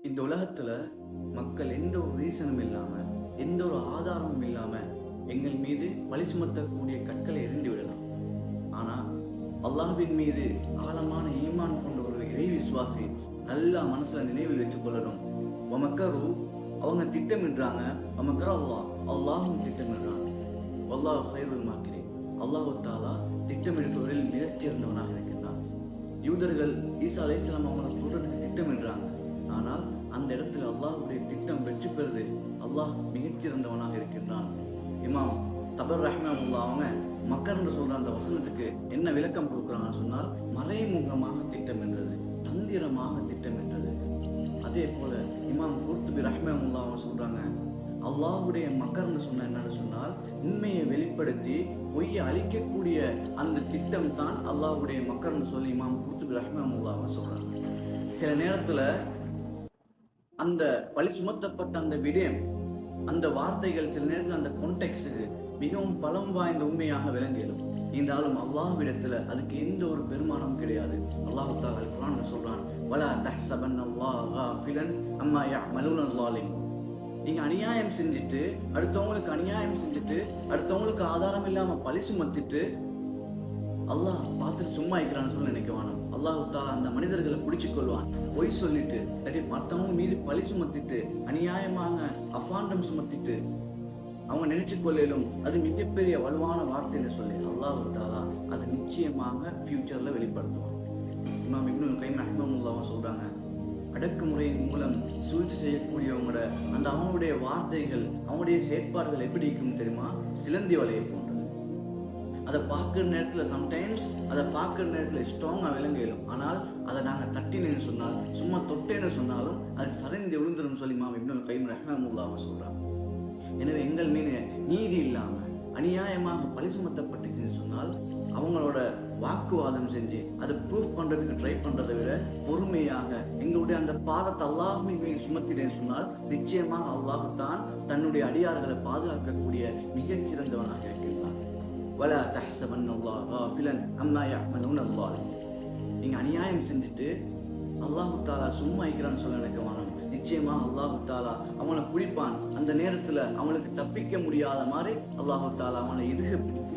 இந்த உலகத்துல மக்கள் எந்த ஒரு ரீசனும் இல்லாம, எந்த ஒரு ஆதாரமும் இல்லாம எங்கள் மீது பழி சுமத்தக்கூடிய கற்களை எறிந்து விடலாம். ஆனா அல்லாஹ்வின் மீது ஆழமான ஈமான் கொண்ட ஒரு இறை விசுவாசி நல்லா மனசுல நினைவில் வச்சுக் கொள்ளணும். வமக்கரு, அவங்க திட்டமிடுறாங்க. வமக்கர அல்லாஹும் திட்டமிடுறாங்க. வல்லாஹு கைருல் மாக்கிரீன், அல்லாஹு தாலா திட்டமிடுபவரில் மிகச்சிறந்தவனாக இருக்கின்றான். யூதர்கள் ஈசா அலைஹிஸ்ஸலாம் அவங்களை சொல்றதுக்கு திட்டமிடுறாங்க. ஆனால் அந்த இடத்துல அல்லாஹ்வுடைய திட்டம் வெற்றி பெறுது. அல்லாஹ் மிகச்சிறந்தவனாக இருக்கின்றான். இமாம் தபர் ரஹ்மத்துல்லாஹி அவங்க மக்கர்ன்னு சொல்ற அந்த வசனத்துக்கு என்ன விளக்கம் கொடுக்குறாங்கன்னு சொன்னால், மறைமுகமாக திட்டமிடுறது, தந்திரமாக திட்டமிடுறது. அதே போல இமாம் குர்துபி ரஹ்மத்துல்லாஹி அவங்க சொல்றாங்க, அல்லாஹ்வுடைய மக்கர்ன்னு சொன்ன என்னன்னு சொன்னால், உண்மையை வெளிப்படுத்தி பொய்யை அழிக்கக்கூடிய அந்த திட்டம் தான் அல்லாஹ்வுடைய மக்கர்ன்னு சொல்லி இமாம் குர்துபி ரஹ்மத்துல்லாஹி அவங்க சொல்றாங்க. சில நேரத்துல அந்த பழி சுமத்தப்பட்ட அந்த விடயம், அந்த வார்த்தைகள் சில நேரத்தில் அந்த கான்டெக்ஸ்டுக்கு மிகவும் பலம் வாய்ந்த உண்மையாக விளங்கிடும். இருந்தாலும் அல்லாஹ்விடத்துல அதுக்கு எந்த ஒரு பெருமானமும் கிடையாது. அல்லாஹ் தஆலா குர்ஆன்ல சொல்றான், வலா தஹ்ஸபன்னல்லாஹ காஃபிலன் அம்மா யஅமலூனல் ஸாலிமூன். நீங்க அநியாயம் செஞ்சுட்டு, அடுத்தவங்களுக்கு அநியாயம் செஞ்சுட்டு, அடுத்தவங்களுக்கு ஆதாரம் இல்லாம பழி சுமத்திட்டு அல்லாஹ் பார்த்துட்டு சும்மா இருக்கிறான்னு சொல்லி நினைக்க வேணாம். அல்லாஹ் தாலா அந்த மனிதர்களை பிடிச்சு கொள்வான். பொய் சொல்லிட்டு இல்லாட்டி மற்றவங்க மீது பழி சுமத்திட்டு, அநியாயமாக அஃபாண்டம் சுமத்திட்டு அவங்க நினைச்சு கொள்ளையிலும் அது மிகப்பெரிய வலுவான வார்த்தைன்னு சொல்லி அல்லாஹ் தாலா அதை நிச்சயமாக ஃபியூச்சர்ல வெளிப்படுத்துவான். இமாம் இப்னு கைம் ரஹ்மத்துல்லாஹி சொல்றாங்க, அடக்குமுறையின் மூலம் சூழ்ச்சி செய்யக்கூடியவங்களோட அந்த அவங்களுடைய வார்த்தைகள், அவங்களுடைய செயற்பாடுகள் எப்படி இருக்கும் தெரியுமா? சிலந்தி வலையை போன்றது. அதை பார்க்குற நேரத்தில் சம்டைம்ஸ் அதை பார்க்குற நேரத்தில் ஸ்ட்ராங்காக விளங்கிடும். ஆனால் அதை நாங்கள் தட்டினேன்னு சொன்னால், சும்மா தொட்டேன்னு சொன்னாலும் அது சரிந்து விழுந்துடும் சொல்லி இமாம் இப்னு கைம் ரஹ்மத்துல்லாஹி சொல்கிறாங்க. எனவே எங்கள் மீது நீதி இல்லாமல் அநியாயமாக பழி சுமத்தப்பட்டுச்சுன்னு சொன்னால், அவங்களோட வாக்குவாதம் செஞ்சு அதை ப்ரூஃப் பண்ணுறதுக்கு ட்ரை பண்ணுறதை விட பொறுமையாக எங்களுடைய அந்த பாதத்தை அல்லாஹ்வின் மீது சுமத்தினேன்னு சொன்னால், நிச்சயமாக அல்லாஹ் தான் தன்னுடைய அடியார்களை பாதுகாக்கக்கூடிய மிகச்சிறந்தவனாக இருக்கின்றான். வலா தஹ்ஸபன்னல்லாஹ காஃபிலன் அம்மா யஅமலூனல் ஸாலிமூன். நீங்க அநியாயம் செஞ்சுட்டு அல்லாஹ் தாலா சும்மா இருக்கிறான்னு சொல்ல நினைக்க வேணாம். நிச்சயமா அல்லாஹ் தாலா அவனை பிடிப்பான். அந்த நேரத்துல அவனுக்கு தப்பிக்க முடியாத மாதிரி அல்லாஹ் தாலா அவனை இறுக பிடித்து